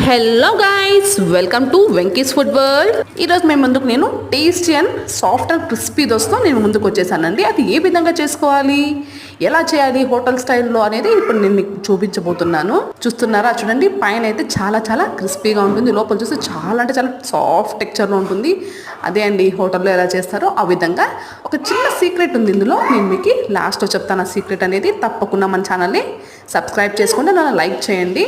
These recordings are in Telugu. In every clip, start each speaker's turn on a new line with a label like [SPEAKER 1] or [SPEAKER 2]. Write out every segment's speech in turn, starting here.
[SPEAKER 1] Hello guys, welcome to Venky's food world. ఈరోజు మేము ముందుకు నేను tasty and soft and crispy దోసతో నేను ముందుకు వచ్చేసానండి. అది ఏ విధంగా చేసుకోవాలి, ఎలా చేయాలి హోటల్ స్టైల్లో అనేది ఇప్పుడు నేను మీకు చూపించబోతున్నాను. చూస్తున్నారా, చూడండి, పైన అయితే చాలా చాలా క్రిస్పీగా ఉంటుంది, లోపల చూస్తే చాలా అంటే చాలా సాఫ్ట్ టెక్చర్లో ఉంటుంది. అదే అండి హోటల్లో ఎలా చేస్తారో ఆ విధంగా. ఒక చిన్న సీక్రెట్ ఉంది ఇందులో, నేను మీకు లాస్ట్లో చెప్తాను. ఆ సీక్రెట్ అనేది తప్పకుండా మన ఛానల్ని సబ్స్క్రైబ్ చేసుకోండి, నన్ను లైక్ చేయండి.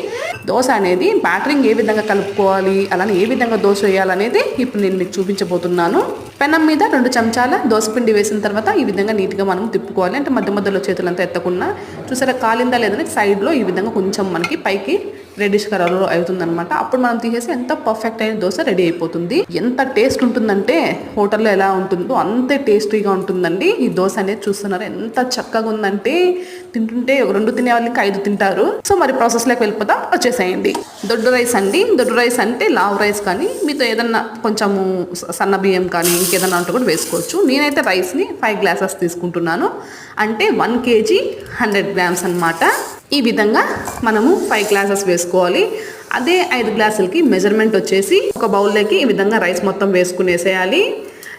[SPEAKER 1] దోశ అనేది బ్యాటరింగ్ ఏ విధంగా కలుపుకోవాలి, అలానే ఏ విధంగా దోశ వేయాలనేది ఇప్పుడు నేను మీకు చూపించబోతున్నాను. పెనం మీద 2 చెంచాల దోసపిండి వేసిన తర్వాత ఈ విధంగా నీట్గా మనం తిప్పుకోవాలి. అంటే మధ్య మధ్యలో చేతులంతా ఎత్తకుండా, చూసారా కాలిందా లేదని సైడ్లో ఈ విధంగా కొంచెం మనకి పైకి రెడ్డిష్ కలర్లో అవుతుందన్నమాట. అప్పుడు మనం తీసేసి ఎంత పర్ఫెక్ట్ అయిన దోశ రెడీ అయిపోతుంది. ఎంత టేస్ట్ ఉంటుందంటే హోటల్లో ఎలా ఉంటుందో అంతే టేస్టీగా ఉంటుందండి ఈ దోశ అనేది. చూస్తున్నారు ఎంత చక్కగా ఉందంటే, తింటుంటే 2 తినే వాళ్ళు ఇంకా 5 తింటారు. సో మరి ప్రాసెస్లోకి వెళ్ళిపోతాం, వచ్చేసేయండి. దొడ్డు రైస్ అండి. దొడ్డు రైస్ అంటే లావ్ రైస్ కానీ, మీతో ఏదన్నా కొంచెము సన్న బియ్యం కానీ ఇంకేదన్నా అంటే కూడా వేసుకోవచ్చు. నేనైతే రైస్ని 5 గ్లాసెస్ తీసుకుంటున్నాను, అంటే 1 kg 100 grams అనమాట. ఈ విధంగా మనము 5 గ్లాసెస్ వేసుకోవాలి. అదే 5 గ్లాసులకి మెజర్మెంట్ వచ్చేసి ఒక బౌల్లోకి ఈ విధంగా రైస్ మొత్తం వేసుకునేసేయాలి.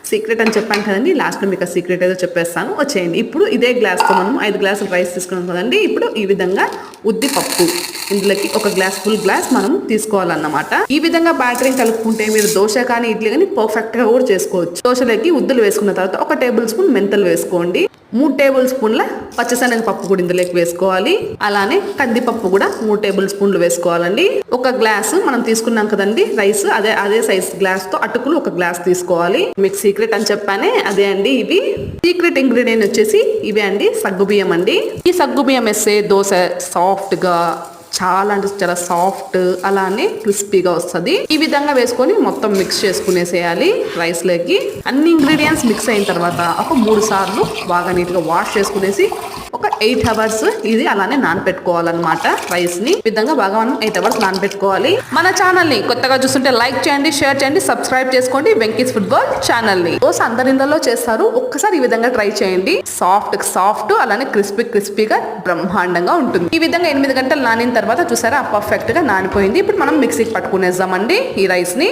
[SPEAKER 1] సీక్రెట్ అని చెప్పాను కదండి, లాస్ట్లో మీకు ఆ సీక్రెట్ ఏదో చెప్పేస్తాను, వచ్చేయండి. ఇప్పుడు ఇదే గ్లాస్తో మనం 5 గ్లాసులు రైస్ తీసుకున్నాం కదండి. ఇప్పుడు ఈ విధంగా ఉద్దిపప్పు ఇందులోకి 1 గ్లాస్, ఫుల్ గ్లాస్ మనం తీసుకోవాలన్నమాట. ఈ విధంగా బ్యాటరింగ్ కలుపుకుంటే మీరు దోశ కానీ ఇడ్లీ కానీ పర్ఫెక్ట్గా కూడా చేసుకోవచ్చు. దోశలోకి ఉద్దులు వేసుకున్న తర్వాత 1 టేబుల్ స్పూన్ మెంతులు వేసుకోండి. 3 టేబుల్ స్పూన్ల పచ్చిశనగ పప్పు కూడా ఇందులోకి వేసుకోవాలి. అలానే కందిపప్పు కూడా 3 టేబుల్ స్పూన్లు వేసుకోవాలండి. 1 గ్లాసు మనం తీసుకున్నాం కదండి రైస్, అదే సైజ్ గ్లాస్ తో అటుకులు 1 గ్లాస్ తీసుకోవాలి. మీకు సీక్రెట్ అని చెప్పానే, అదే అండి ఇవి. సీక్రెట్ ఇంగ్రీడియంట్ వచ్చేసి ఇవే అండి, సగ్గుబియ్యం అండి. ఈ సగ్గుబియ్యం వేస్తే దోశ సాఫ్ట్ గా, చాలా అంటే చాలా సాఫ్ట్, అలానే క్రిస్పీగా వస్తుంది. ఈ విధంగా వేసుకొని మొత్తం మిక్స్ చేసుకునేసేయాలి రైస్ లోకి. అన్ని ఇంగ్రీడియంట్స్ మిక్స్ అయిన తర్వాత ఒక 3 సార్లు బాగా నీట్గా వాష్ చేసుకునేసి ఒక 8 అవర్స్ ఇది అలానే నానబెట్టుకోవాలన్నమాట. రైస్ ని ఈ విధంగా బాగా మనం 8 అవర్స్ నానబెట్టుకోవాలి. మన ఛానల్ ని కొత్తగా చూస్తుంటే లైక్ చేయండి, షేర్ చేయండి, సబ్స్క్రైబ్ చేసుకోండి వెంకీస్ ఫుడ్ వరల్డ్ ఛానల్ ని. దోశ అందరి ఇళ్ళలో చేస్తారు, ఒక్కసారి ఈ విధంగా ట్రై చేయండి. సాఫ్ట్ అలానే క్రిస్పీగా బ్రహ్మాండంగా ఉంటుంది. ఈ విధంగా 8 గంటలు నానిన తర్వాత చూసారా పర్ఫెక్ట్ గా నానిపోయింది. ఇప్పుడు మనం మిక్సీకి పట్టుకునేద్దామండి. ఈ రైస్ ని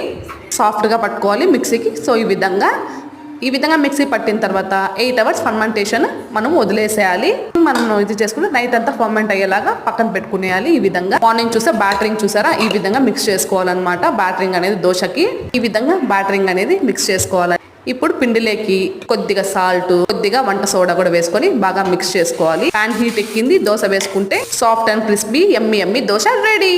[SPEAKER 1] సాఫ్ట్ గా పట్టుకోవాలి మిక్సీకి. సో ఈ విధంగా మిక్సీ పట్టిన తర్వాత 8 అవర్స్ ఫర్మెంటేషన్ మనం వదిలేసేయాలి. మనం ఇది చేసుకుని నైట్ అంతా ఫర్మెంట్ అయ్యేలాగా పక్కన పెట్టుకునేయాలి. ఈ విధంగా మార్నింగ్ చూస్తే బ్యాటరింగ్ చూసారా ఈ విధంగా మిక్స్ చేసుకోవాలన్నమాట. బ్యాటరింగ్ అనేది దోశకి ఈ విధంగా బ్యాటరింగ్ అనేది మిక్స్ చేసుకోవాలి. ఇప్పుడు పిండిలోకి కొద్దిగా సాల్ట్, కొద్దిగా వంట సోడా కూడా వేసుకొని బాగా మిక్స్ చేసుకోవాలి. ప్యాన్ హీట్ ఎక్కింది, దోశ వేసుకుంటే soft and crispy yummy dosa ready.